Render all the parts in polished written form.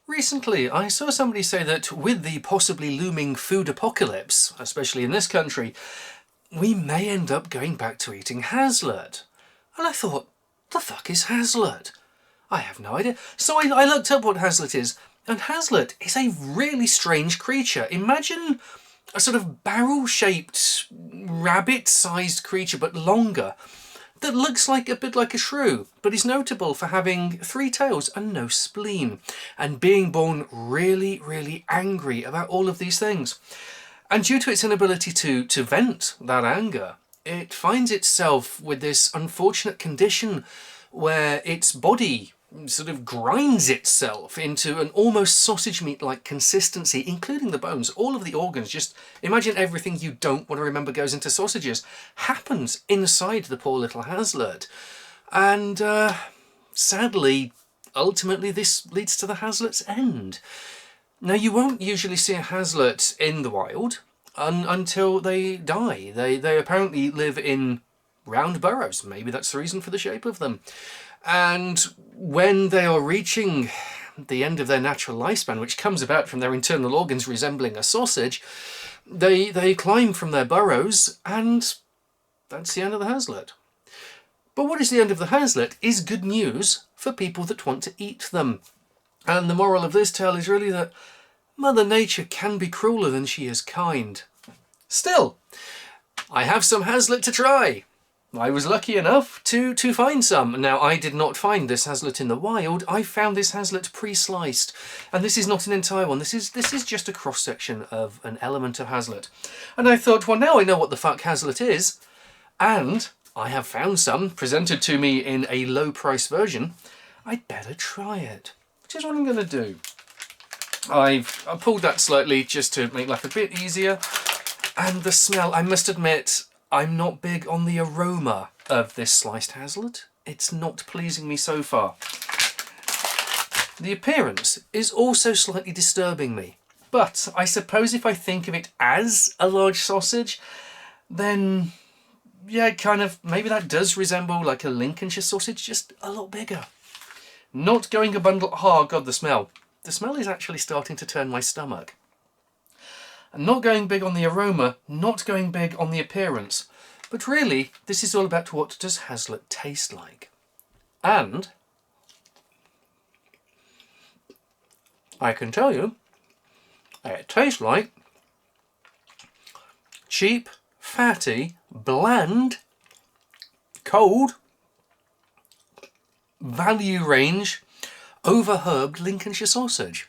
Recently, I saw somebody say that with the possibly looming food apocalypse, especially in this country, we may end up going back to eating Haslet. And I thought, the fuck is Haslet? I have no idea. So I looked up what Haslet is, and Haslet is a really strange creature. Imagine a sort of barrel-shaped, rabbit-sized creature, but longer, that looks like a bit like a shrew, but is notable for having 3 tails and no spleen, and being born really, really angry about all of these things. And due to its inability to vent that anger, it finds itself with this unfortunate condition where its body sort of grinds itself into an almost sausage meat-like consistency, including the bones. All of the organs, just imagine everything you don't want to remember goes into sausages, happens inside the poor little Haslet. And sadly, ultimately this leads to the Haslet's end. Now, you won't usually see a Haslet in the wild until they die. They apparently live in round burrows. Maybe that's the reason for the shape of them. And when they are reaching the end of their natural lifespan, which comes about from their internal organs resembling a sausage, they climb from their burrows, and that's the end of the Haslet. But what is the end of the Haslet is good news for people that want to eat them. And the moral of this tale is really that Mother Nature can be crueler than she is kind. Still, I have some Haslet to try. I was lucky enough to find some. Now, I did not find this Haslet in the wild. I found this Haslet pre-sliced. And this is not an entire one. This is just a cross-section of an element of Haslet. And I thought, well, now I know what the fuck Haslet is. And I have found some presented to me in a low-price version. I'd better try it. Which is what I'm going to do. I pulled that slightly just to make life a bit easier. And the smell, I must admit, I'm not big on the aroma of this sliced Haslet. It's not pleasing me so far. The appearance is also slightly disturbing me. But I suppose if I think of it as a large sausage, then yeah, kind of, maybe that does resemble like a Lincolnshire sausage, just a lot bigger. Not going a bundle, oh god, the smell. The smell is actually starting to turn my stomach. Not going big on the aroma, not going big on the appearance. But really, this is all about what does Haslet taste like. And I can tell you, it tastes like cheap, fatty, bland, cold, value range, over-herbed Lincolnshire sausage.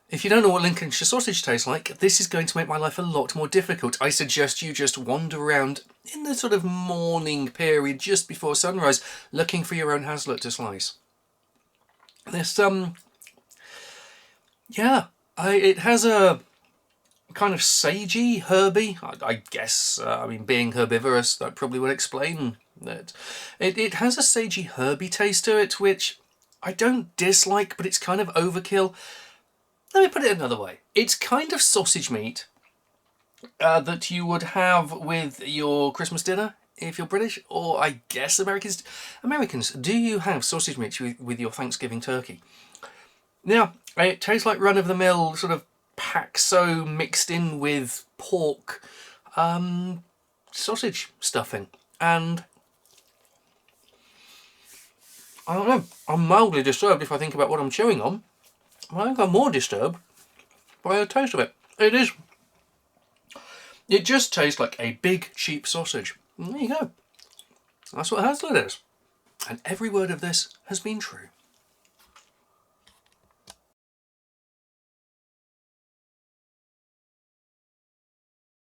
If you don't know what Lincolnshire sausage tastes like, this is going to make my life a lot more difficult. I suggest you just wander around in the sort of morning period just before sunrise, looking for your own Haslet to slice. This, yeah, it has a kind of sagey, herby, I guess, I mean, being herbivorous, that probably would explain it. It has a sagey, herby taste to it, which I don't dislike, but it's kind of overkill. Let me put it another way. It's kind of sausage meat that you would have with your Christmas dinner if you're British, or I guess Americans. Americans, do you have sausage meat with your Thanksgiving turkey? Now, it tastes like run-of-the-mill sort of Paxo mixed in with pork sausage stuffing. And I don't know, I'm mildly disturbed if I think about what I'm chewing on. I think I'm more disturbed by the taste of it. It just tastes like a big, cheap sausage. And there you go. That's what Haslet is. And every word of this has been true.